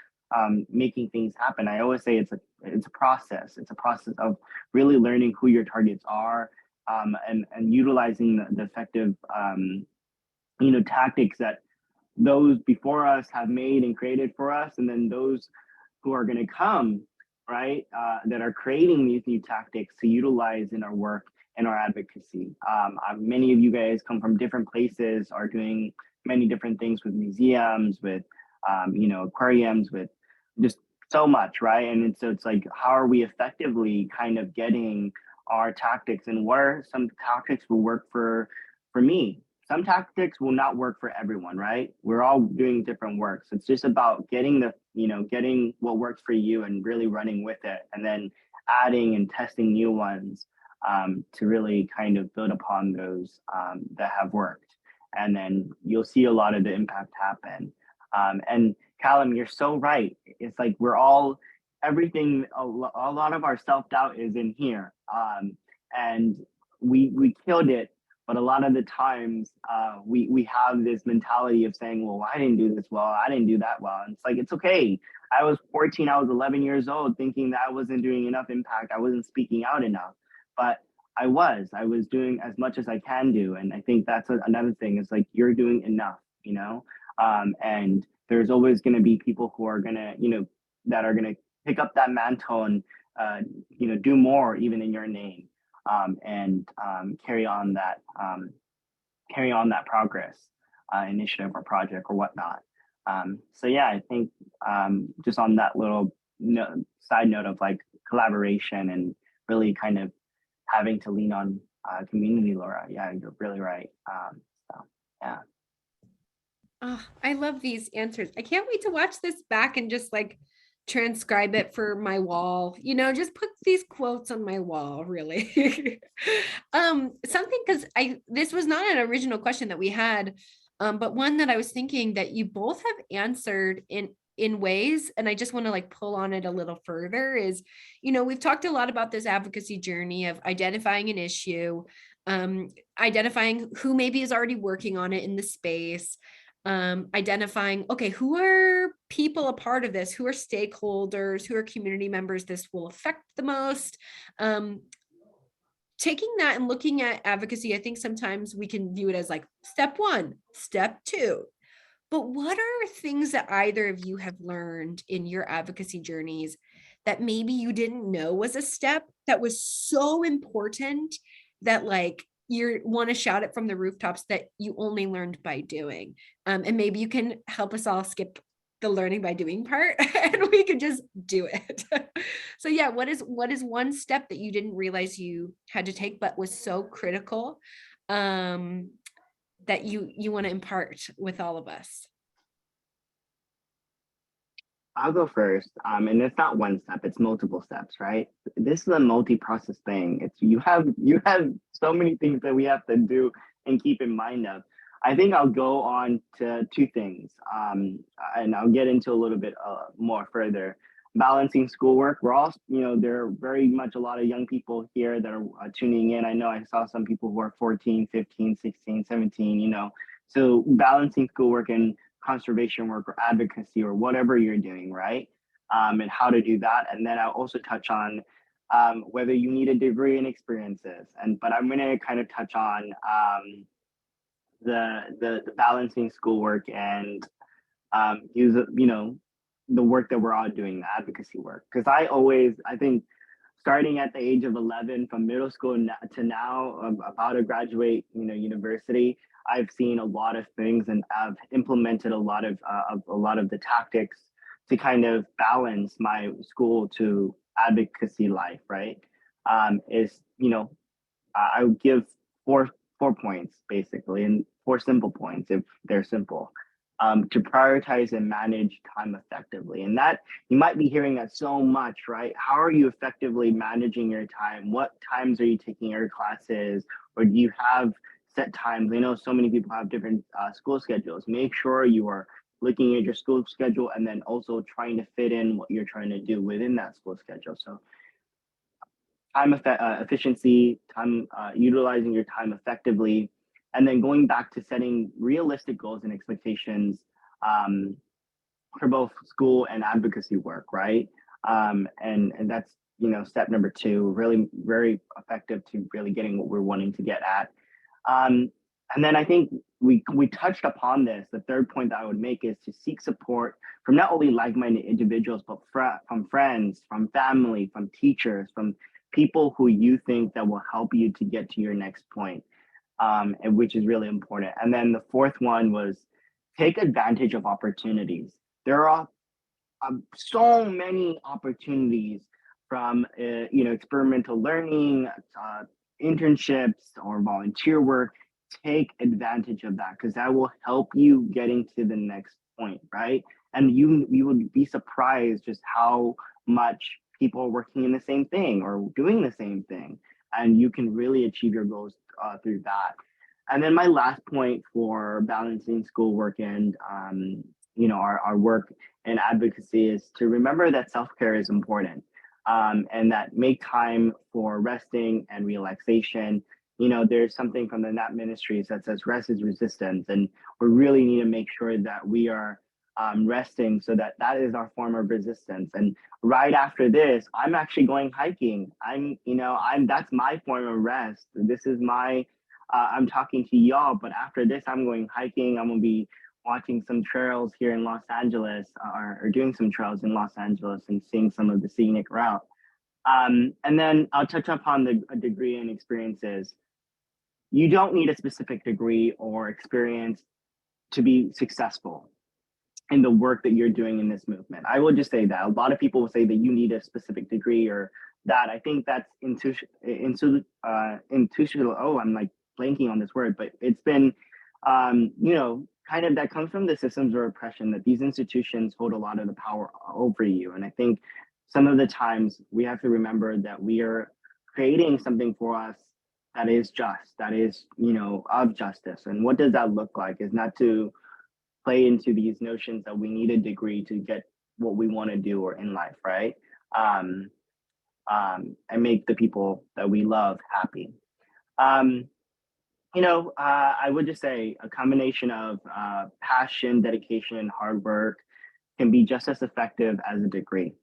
making things happen? I always say it's a process. It's a process of really learning who your targets are, and utilizing the effective tactics that those before us have made and created for us, and then those who are going to come, right, that are creating these new tactics to utilize in our work and our advocacy. Many of you guys come from different places, are doing many different things with museums, with aquariums, with just so much, right? And so it's like, how are we effectively kind of getting our tactics, and what are some tactics will work for me? Some tactics will not work for everyone, right? We're all doing different work. So it's just about getting getting what works for you and really running with it, and then adding and testing new ones, to really kind of build upon those that have worked. And then you'll see a lot of the impact happen. And Callum, you're so right. It's like everything, a lot of our self-doubt is in here. And we killed it. But a lot of the times, we have this mentality of saying, well, I didn't do this well, I didn't do that well. And it's like, it's okay. I was 14, I was 11 years old, thinking that I wasn't doing enough impact, I wasn't speaking out enough. But I was doing as much as I can do. And I think that's another thing. It's like, you're doing enough, and there's always going to be people who are going to, that are going to pick up that mantle and, do more even in your name. And carry on that progress, initiative or project or whatnot. So yeah, I think just on that little side note of like collaboration and really kind of having to lean on community, Laura. Yeah, you're really right. So yeah. Oh, I love these answers. I can't wait to watch this back and just like transcribe it for my wall, just put these quotes on my wall, really. Something, because this was not an original question that we had, but one that I was thinking that you both have answered in ways, and I just want to like pull on it a little further, is, we've talked a lot about this advocacy journey of identifying an issue, identifying who maybe is already working on it in the space, identifying, okay, who are people a part of this, who are stakeholders, who are community members this will affect the most. Taking that and looking at advocacy, I think sometimes we can view it as like step 1, step 2. But what are things that either of you have learned in your advocacy journeys that maybe you didn't know was a step that was so important that like you want to shout it from the rooftops that you only learned by doing? And maybe you can help us all skip the learning by doing part and we could just do it. So yeah, what is one step that you didn't realize you had to take but was so critical, that you want to impart with all of us? I'll go first. And it's not one step, it's multiple steps, right? This is a multi-process thing. It's you have so many things that we have to do and keep in mind of. I think I'll go on to 2 things, and I'll get into a little bit more further. Balancing schoolwork. We're all, there are very much a lot of young people here that are tuning in. I know I saw some people who are 14, 15, 16, 17, so balancing schoolwork and conservation work or advocacy or whatever you're doing, right? And how to do that. And then I'll also touch on whether you need a degree and experiences. But I'm going to kind of touch on the balancing schoolwork and use the work that we're all doing, the advocacy work. Because I think starting at the age of 11 from middle school to now, about to graduate, university, I've seen a lot of things and I've implemented a lot of the tactics to kind of balance my school to advocacy life, right? I would give four points basically, and 4 simple points if they're simple. to prioritize and manage time effectively. And that, you might be hearing that so much, right? How are you effectively managing your time? What times are you taking your classes? Or do you have set times? I know so many people have different school schedules. Make sure you are looking at your school schedule and then also trying to fit in what you're trying to do within that school schedule. So time efficiency, time utilizing your time effectively, and then going back to setting realistic goals and expectations um, for both school and advocacy work, right? And that's, you know, step number two, really very effective to really getting what we're wanting to get at. Um, and then I think we touched upon this. The third point that I would make is to seek support from not only like-minded individuals, but from friends, from family, from teachers, from people who you think that will help you to get to your next point, and which is really important. And then the fourth one was take advantage of opportunities. There are so many opportunities from you know, experimental learning, internships, or volunteer work. Take advantage of that because that will help you getting to the next point, right? And you would be surprised just how much people are working in the same thing or doing the same thing, and you can really achieve your goals through that. And then my last point for balancing schoolwork and you know, our work and advocacy is to remember that self-care is important, and that make time for resting and relaxation. You know, there's something from the NAP ministries that says rest is resistance, and we really need to make sure that we are resting, so that that is our form of resistance. And right after this, I'm actually going hiking. You know, that's my form of rest. This is my I'm talking to y'all, but after this, I'm going hiking. I'm gonna be watching some trails here in Los Angeles, or doing some trails in Los Angeles and seeing some of the scenic route. And then I'll touch upon the degree and experiences. You don't need a specific degree or experience to be successful in the work that you're doing in this movement. I will just say that a lot of people will say that you need a specific degree or that. I think that's institutional. Oh, I'm like blanking on this word, but it's been, you know, kind of that comes from the systems of oppression that these institutions hold a lot of the power over you. And I think some of the times we have to remember that we are creating something for us that is just, that is, you know, of justice. And what does that look like is not to play into these notions that we need a degree to get what we want to do or in life, right? Um, and make the people that we love happy. You know, I would just say a combination of passion, dedication, and hard work can be just as effective as a degree.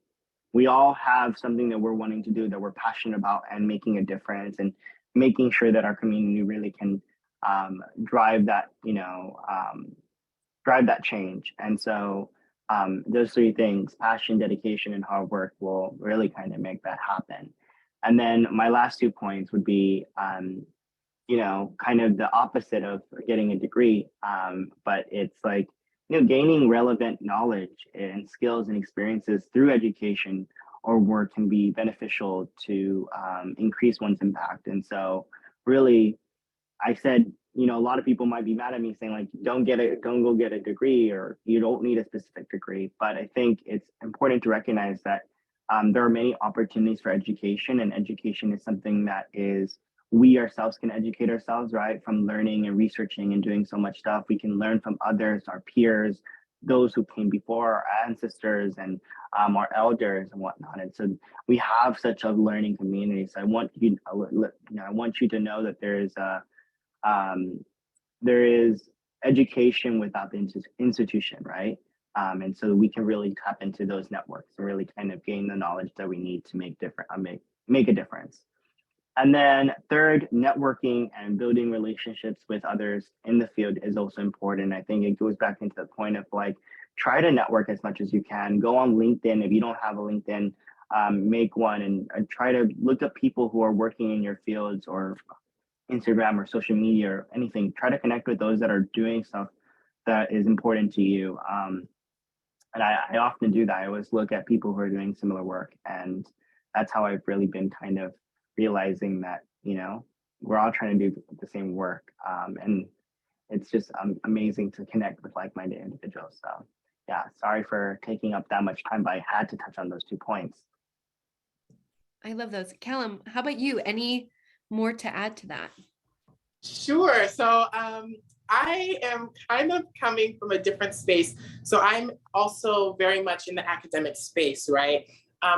We all have something that we're wanting to do that we're passionate about and making a difference and making sure that our community really can drive that, you know, drive that change. And so those three things, passion, dedication, and hard work, will really kind of make that happen. And then my last 2 points would be, you know, kind of the opposite of getting a degree, but it's like, you know, gaining relevant knowledge and skills and experiences through education or work can be beneficial to increase one's impact. And so really, I said, you know, a lot of people might be mad at me saying like, don't go get a degree, or you don't need a specific degree. But I think it's important to recognize that there are many opportunities for education, and education is something that is, we ourselves can educate ourselves, right? From learning and researching and doing so much stuff. We can learn from others, our peers, those who came before, our ancestors, and our elders and whatnot. And so we have such a learning community. So I want you to know that there is education without the institution, right? And so we can really tap into those networks and really kind of gain the knowledge that we need to make a difference. And then third, networking and building relationships with others in the field is also important. I think it goes back into the point of like, try to network as much as you can. Go on LinkedIn. If you don't have a LinkedIn, make one, and try to look up people who are working in your fields, or Instagram or social media or anything. Try to connect with those that are doing stuff that is important to you. And I often do that. I always look at people who are doing similar work, and that's how I've really been kind of realizing that, you know, we're all trying to do the same work. And it's just amazing to connect with like-minded individuals. So yeah, sorry for taking up that much time, but I had to touch on those 2 points. I love those. Callum, how about you? Any more to add to that? Sure. So I am kind of coming from a different space. So I'm also very much in the academic space, right?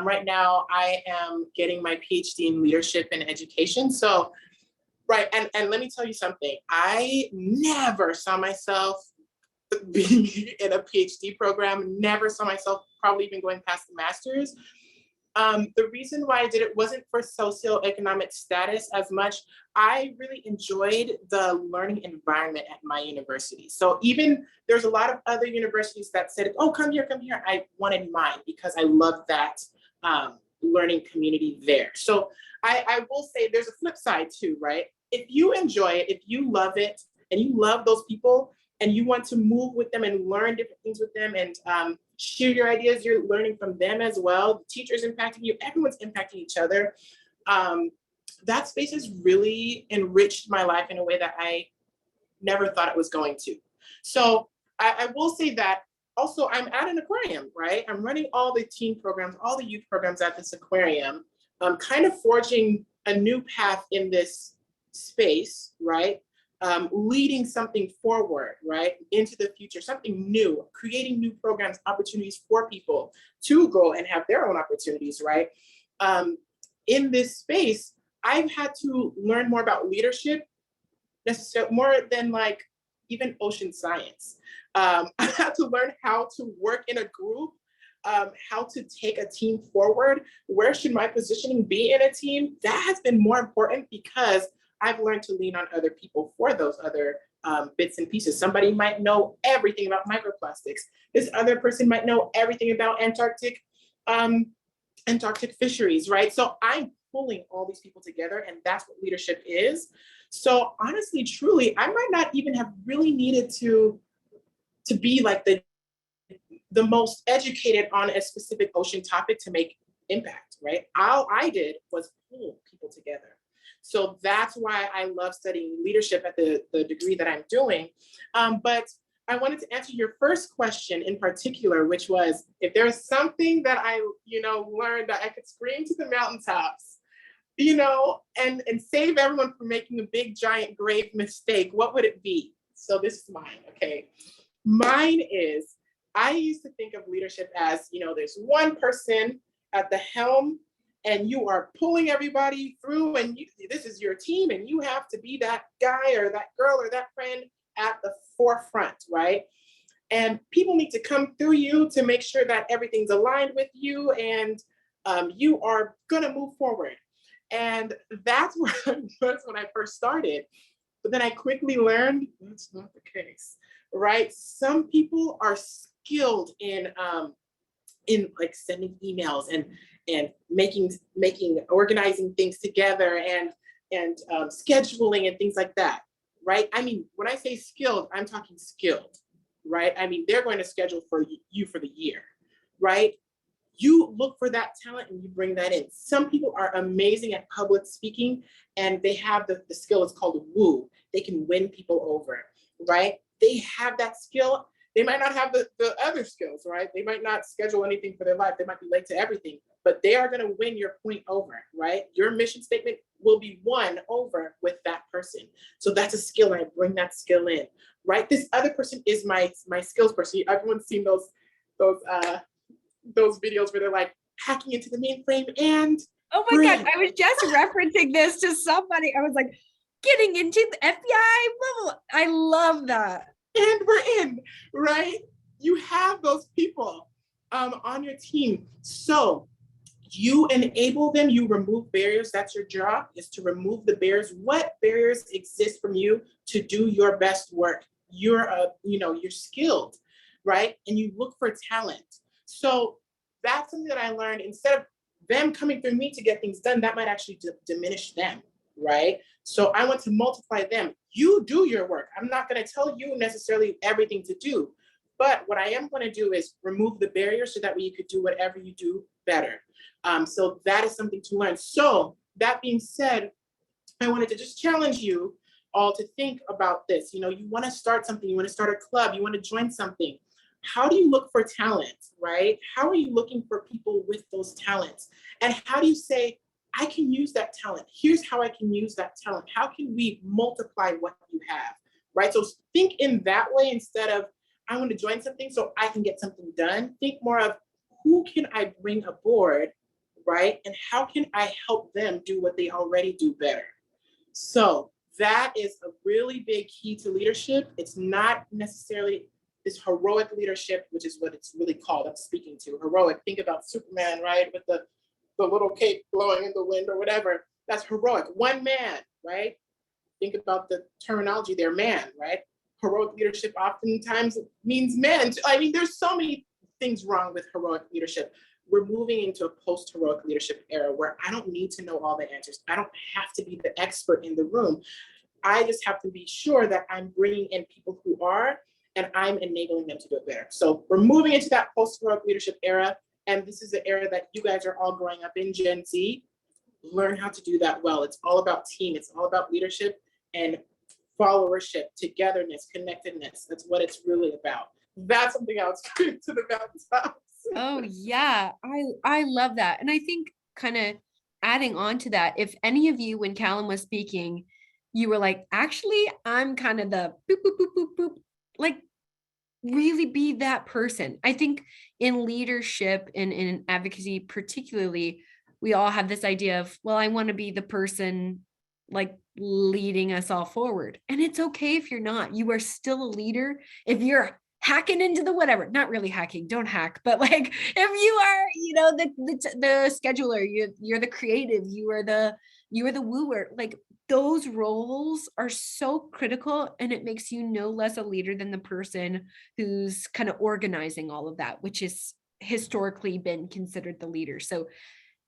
Right now, I am getting my PhD in leadership and education. So, right, and let me tell you something. I never saw myself being in a PhD program, never saw myself probably even going past the master's. The reason why I did it wasn't for socioeconomic status as much. I really enjoyed the learning environment at my university. So even there's a lot of other universities that said, oh, come here, come here. I wanted mine because I love that learning community there. So I will say there's a flip side too, right? If you enjoy it, if you love it, and you love those people, and you want to move with them and learn different things with them and share your ideas, you're learning from them as well. The teacher's impacting you, everyone's impacting each other. That space has really enriched my life in a way that I never thought it was going to. So I will say that also I'm at an aquarium, right? I'm running all the teen programs, all the youth programs at this aquarium. I'm kind of forging a new path in this space, right? Leading something forward, right, into the future, something new, creating new programs, opportunities for people to go and have their own opportunities, right? In this space, I've had to learn more about leadership, necessarily more than like even ocean science. I had to learn how to work in a group, how to take a team forward. Where should my positioning be in a team? That has been more important because I've learned to lean on other people for those other bits and pieces. Somebody might know everything about microplastics. This other person might know everything about Antarctic fisheries, right? So I'm pulling all these people together, and that's what leadership is. So honestly, truly, I might not even have really needed to be like the most educated on a specific ocean topic to make impact, right? All I did was pull people together. So that's why I love studying leadership at the degree that I'm doing. But I wanted to answer your first question in particular, which was if there's something that I, learned that I could scream to the mountaintops, and save everyone from making a big, giant, grave mistake, what would it be? So this is mine, okay? Mine is, I used to think of leadership as, there's one person at the helm and you are pulling everybody through and this is your team and you have to be that guy or that girl or that friend at the forefront, right? And people need to come through you to make sure that everything's aligned with you and you are gonna move forward. And that's when I first started. But then I quickly learned that's not the case, right? Some people are skilled in like sending emails and organizing things together and scheduling and things like that, right? I mean, when I say skilled, I'm talking skilled, right? I mean, they're going to schedule for you for the year, right? You look for that talent and you bring that in. Some people are amazing at public speaking and they have the skill, it's called woo. They can win people over, right? They have that skill. They might not have the other skills, right? They might not schedule anything for their life. They might be late to everything, but they are going to win your point over, right? Your mission statement will be won over with that person. So that's a skill, and I bring that skill in, right? This other person is my skills person. Everyone's seen those videos where they're like hacking into the mainframe and oh my God, I was just referencing this to somebody. I was like, getting into the FBI, blah, blah. I love that. And we're in, right? You have those people on your team. So you enable them, you remove barriers. That's your job, is to remove the barriers. What barriers exist from you to do your best work? You're skilled, right? And you look for talent. So that's something that I learned. Instead of them coming through me to get things done, that might actually diminish them, right? So I want to multiply them. You do your work. I'm not going to tell you necessarily everything to do, but what I am going to do is remove the barriers so that way you could do whatever you do better. So that is something to learn. So that being said, I wanted to just challenge you all to think about this. You know, you want to start something, you want to start a club, you want to join something. How do you look for talent, right? How are you looking for people with those talents? And how do you say, I can use that talent. Here's how I can use that talent. How can we multiply what you have, right? So think in that way instead of, I want to join something so I can get something done. Think more of, who can I bring aboard, right? And how can I help them do what they already do better? So that is a really big key to leadership. It's not necessarily this heroic leadership, which is what it's really called. I'm speaking to heroic. Think about Superman, right? With the little cape blowing in the wind or whatever. That's heroic. One man, right? Think about the terminology there, man, right? Heroic leadership oftentimes means men. I mean, there's so many things wrong with heroic leadership. We're moving into a post-heroic leadership era where I don't need to know all the answers. I don't have to be the expert in the room. I just have to be sure that I'm bringing in people who are, and I'm enabling them to do it better. So we're moving into that post-heroic leadership era. And this is the era that you guys are all growing up in, Gen Z. Learn how to do that well. It's all about team. It's all about leadership and followership, togetherness, connectedness. That's what it's really about. That's something else to the mountaintops. Oh yeah, I love that. And I think kind of adding on to that, if any of you, when Callum was speaking, you were like, actually, I'm kind of the boop, boop, boop, boop, boop, like really be that person. I think in leadership and in advocacy, particularly, we all have this idea of, well, I want to be the person like leading us all forward. And it's okay if you're not. You are still a leader. If you're hacking into the whatever, not really hacking, don't hack, but like if you are, you know, the scheduler, you're the creative, you are the wooer, like those roles are so critical, and it makes you no less a leader than the person who's kind of organizing all of that, which is historically been considered the leader. So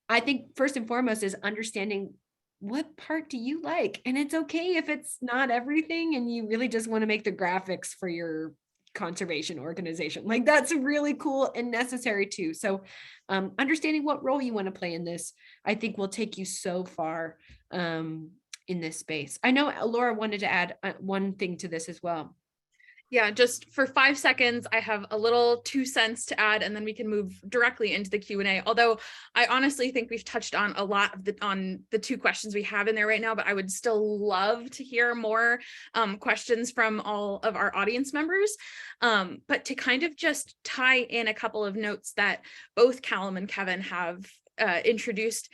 I think first and foremost is understanding, what part do you like? And it's okay if it's not everything and you really just want to make the graphics for your conservation organization. Like that's really cool and necessary too. So understanding what role you want to play in this, I think will take you so far in this space. I know Laura wanted to add one thing to this as well. Yeah, just for 5 seconds, I have a little 2 cents to add, and then we can move directly into the Q&A. Although I honestly think we've touched on a lot of on the 2 questions we have in there right now, but I would still love to hear more questions from all of our audience members. But to kind of just tie in a couple of notes that both Callum and Kevin have introduced,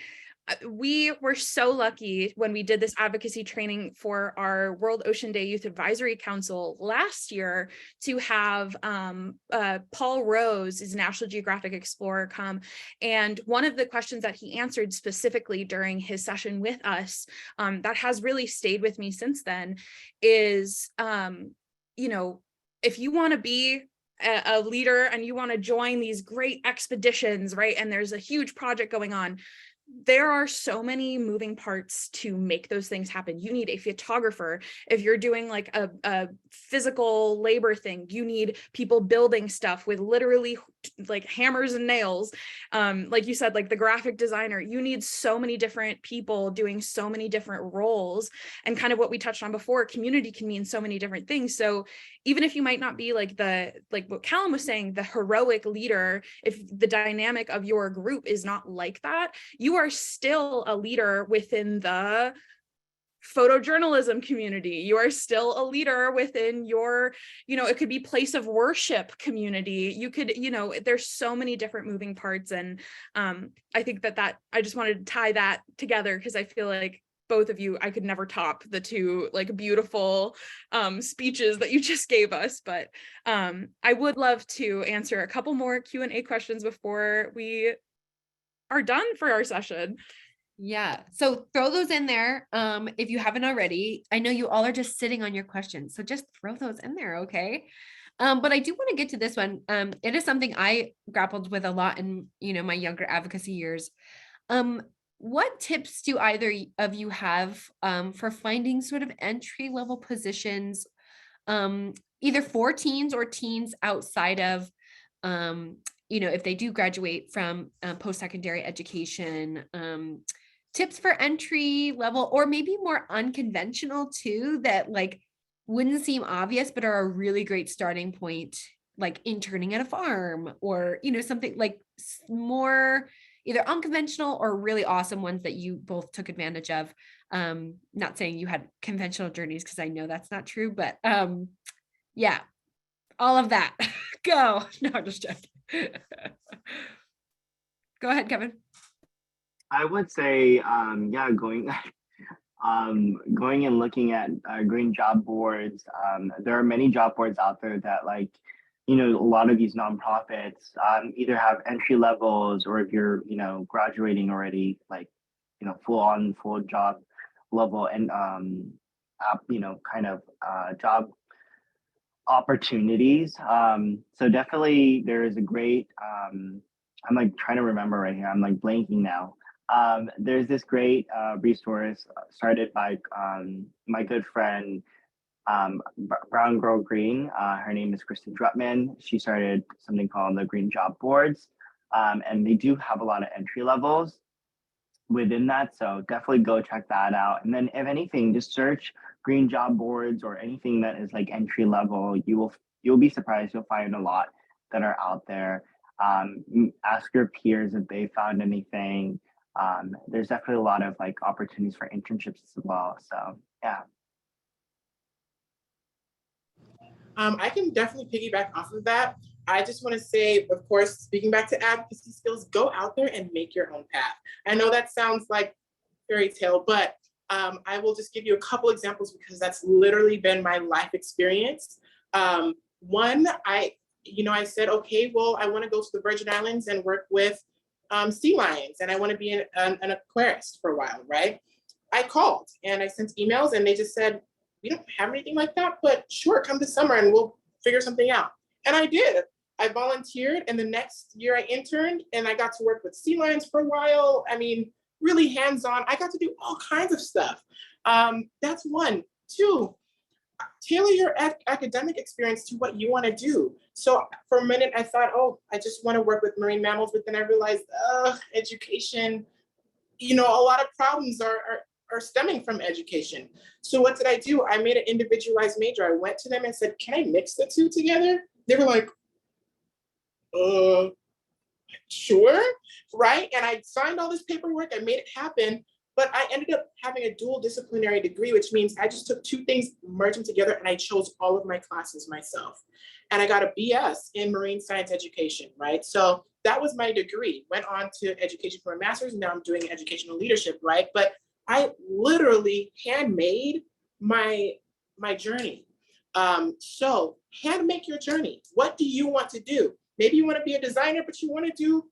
we were so lucky when we did this advocacy training for our World Ocean Day Youth Advisory Council last year to have Paul Rose, is National Geographic Explorer, come. And one of the questions that he answered specifically during his session with us that has really stayed with me since then is, you know, if you want to be a leader and you want to join these great expeditions, right, and there's a huge project going on, there are so many moving parts to make those things happen. You need a photographer. If you're doing like a physical labor thing, you need people building stuff with literally like hammers and nails. Like you said, like the graphic designer, you need so many different people doing so many different roles. And kind of what we touched on before, community can mean so many different things. So even if you might not be like what Callum was saying, the heroic leader, if the dynamic of your group is not like that, you are still a leader within the photojournalism community. You are still a leader within your, you know, it could be place of worship community. You could, you know, there's so many different moving parts. And I think that I just wanted to tie that together because I feel like both of you, I could never top the 2 like beautiful speeches that you just gave us. But I would love to answer a couple more Q&A questions before we are done for our session. Yeah, so throw those in there if you haven't already. I know you all are just sitting on your questions, so just throw those in there, okay? But I do want to get to this one. It is something I grappled with a lot in, you know, my younger advocacy years. What tips do either of you have for finding sort of entry-level positions, either for teens or teens outside of, you know, if they do graduate from post-secondary education, tips for entry level, or maybe more unconventional too, that like wouldn't seem obvious, but are a really great starting point, like interning at a farm, or, you know, something like more either unconventional or really awesome ones that you both took advantage of. Not saying you had conventional journeys, because I know that's not true, but yeah, all of that. Go. No, just joking. Go ahead, Kevin. I would say, yeah, going and looking at green job boards. There are many job boards out there that, like, you know, a lot of these nonprofits either have entry levels, or if you're, you know, graduating already, like, you know, full job level, and you know, kind of job opportunities. So definitely there is a great, I'm like trying to remember right here. I'm like blanking now. There's this great resource started by my good friend, Brown Girl Green. Her name is Kristen Drutman. She started something called the Green Job Boards. And they do have a lot of entry levels within that. So definitely go check that out. And then if anything, just search green job boards or anything that is like entry level. You'll be surprised. You'll find a lot that are out there. Ask your peers if they found anything. There's definitely a lot of like opportunities for internships as well. So yeah. I can definitely piggyback off of that. I just want to say, of course, speaking back to advocacy skills, go out there and make your own path. I know that sounds like fairy tale, but I will just give you a couple examples, because that's literally been my life experience. One, I said, okay, well, I want to go to the Virgin Islands and work with sea lions, and I want to be an aquarist for a while, right? I called and I sent emails, and they just said, we don't have anything like that, but sure, come this summer and we'll figure something out. And I did. I volunteered, and the next year I interned, and I got to work with sea lions for a while. I mean, really hands-on. I got to do all kinds of stuff. That's one. Two, tailor your academic experience to what you want to do. So for a minute, I thought, oh, I just want to work with marine mammals, but then I realized, education, you know, a lot of problems are stemming from education. So what did I do? I made an individualized major. I went to them and said, can I mix the two together? They were like, sure, right? And I signed all this paperwork, I made it happen, but I ended up having a dual disciplinary degree, which means I just took two things, merged them together, and I chose all of my classes myself. And I got a BS in marine science education, right? So that was my degree. Went on to education for a master's, and now I'm doing educational leadership, right? But I literally handmade my journey. So hand make your journey. What do you want to do? Maybe you want to be a designer, but you want to do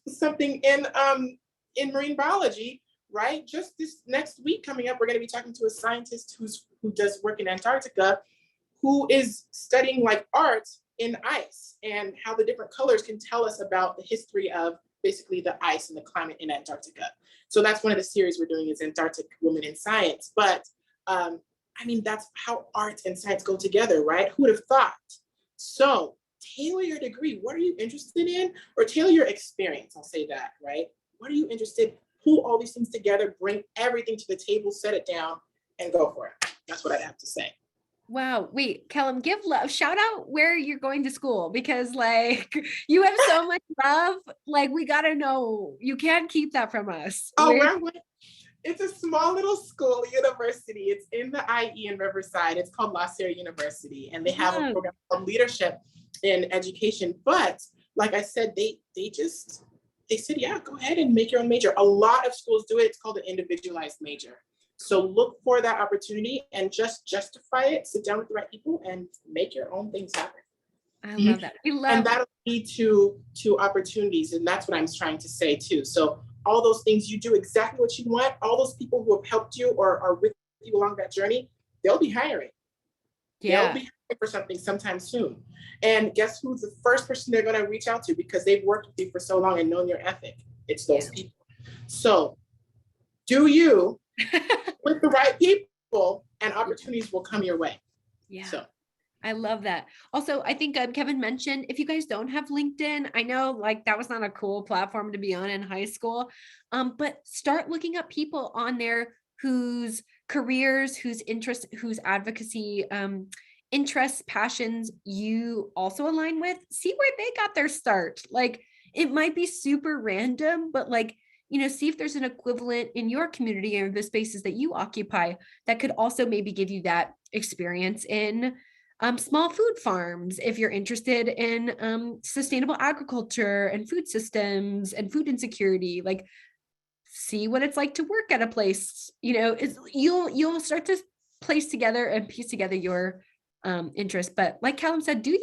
something in marine biology, right? Just this next week coming up, we're going to be talking to a scientist who does work in Antarctica, who is studying like art in ice and how the different colors can tell us about the history of basically the ice and the climate in Antarctica. So that's one of the series we're doing, is Antarctic Women in Science. But I mean, that's how art and science go together, right? Who would have thought? So tailor your degree. What are you interested in? Or tailor your experience, I'll say that, right? What are you interested in? Pull all these things together, bring everything to the table, set it down, and go for it. That's what I'd have to say. Wow. Wait, Callum, give love, shout out where you're going to school, because like you have so much love. Like, we got to know, you can't keep that from us. It's a small little school university. It's in the IE in Riverside. It's called La Sierra University, and they have a program of leadership in education. But like I said, they said, yeah, go ahead and make your own major. A lot of schools do it. It's called an individualized major. So look for that opportunity and just justify it, sit down with the right people, and make your own things happen. I love that. And that'll lead to opportunities. And that's what I'm trying to say too. So all those things, you do exactly what you want. All those people who have helped you or are with you along that journey, they'll be hiring. Yeah. They'll be hiring for something sometime soon. And guess who's the first person they're going to reach out to, because they've worked with you for so long and known your ethic? It's those people. So do you with the right people, and opportunities will come your way. Yeah. So I love that. Also, I think Kevin mentioned, if you guys don't have LinkedIn, I know like that was not a cool platform to be on in high school, but start looking up people on there whose careers, whose interests, whose advocacy, interests, passions you also align with. See where they got their start. Like it might be super random, but like, see if there's an equivalent in your community or the spaces that you occupy that could also maybe give you that experience in small food farms, if you're interested in sustainable agriculture and food systems and food insecurity. Like see what it's like to work at a place, you'll start to place together and piece together your interests. But like Callum said, do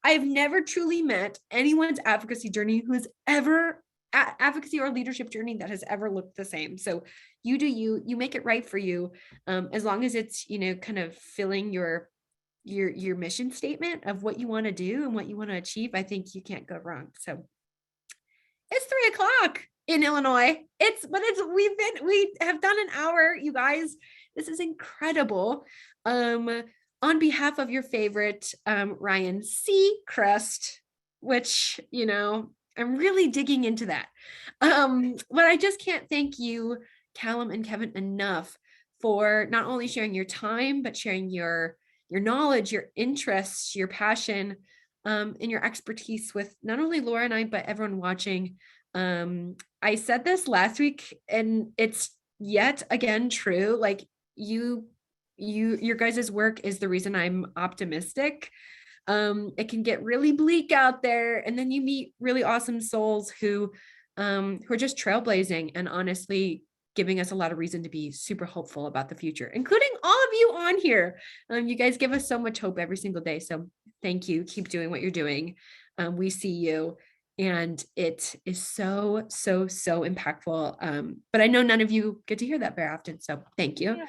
I have never truly met anyone's advocacy journey who's ever advocacy or leadership journey that has ever looked the same. So you do you make it right for you, as long as it's kind of filling your mission statement of what you want to do and what you want to achieve. I think you can't go wrong. So it's 3:00 in Illinois. We have done an hour, you guys. This is incredible. On behalf of your favorite Ryan Seacrest, which I'm really digging into that. But I just can't thank you, Callum and Kevin, enough for not only sharing your time, but sharing your knowledge, your interests, your passion, and your expertise with not only Laura and I, but everyone watching. I said this last week, and it's yet again true. Like your guys' work is the reason I'm optimistic. It can get really bleak out there, and then you meet really awesome souls who are just trailblazing and honestly giving us a lot of reason to be super hopeful about the future, including all of you on here. You guys give us so much hope every single day. So thank you. Keep doing what you're doing. We see you, and it is so, so, so impactful. But I know none of you get to hear that very often. So thank you. Yeah.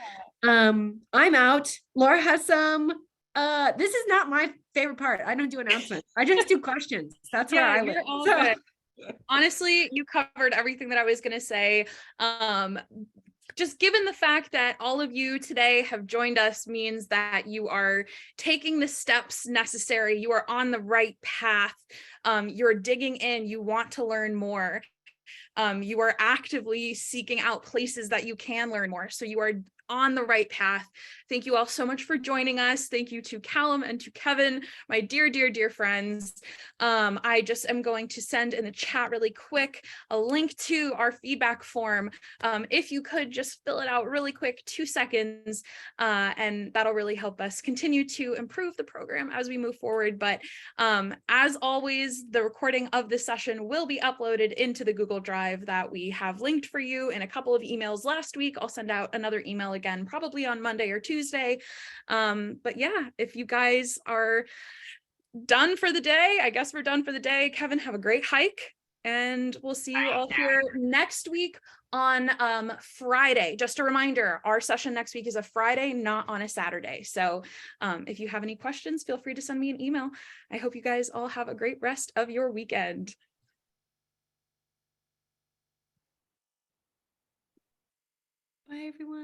I'm out. Laura has some. This is not my favorite part. I don't do announcements. I just do questions. That's where I live. All good. Honestly, you covered everything that I was going to say. Just given the fact that all of you today have joined us means that you are taking the steps necessary. You are on the right path. You're digging in. You want to learn more. You are actively seeking out places that you can learn more. So you are on the right path. Thank you all so much for joining us. Thank you to Callum and to Kevin, my dear, dear, dear friends. I just am going to send in the chat really quick a link to our feedback form. If you could just fill it out really quick, 2 seconds, and that'll really help us continue to improve the program as we move forward. But as always, the recording of this session will be uploaded into the Google Drive that we have linked for you in a couple of emails last week. I'll send out another email again, probably on Monday or Tuesday. But yeah, if you guys are done for the day, I guess we're done for the day. Kevin, have a great hike, and we'll see you all here next week on Friday. Just a reminder, our session next week is a Friday, not on a Saturday. So if you have any questions, feel free to send me an email. I hope you guys all have a great rest of your weekend. Bye, everyone.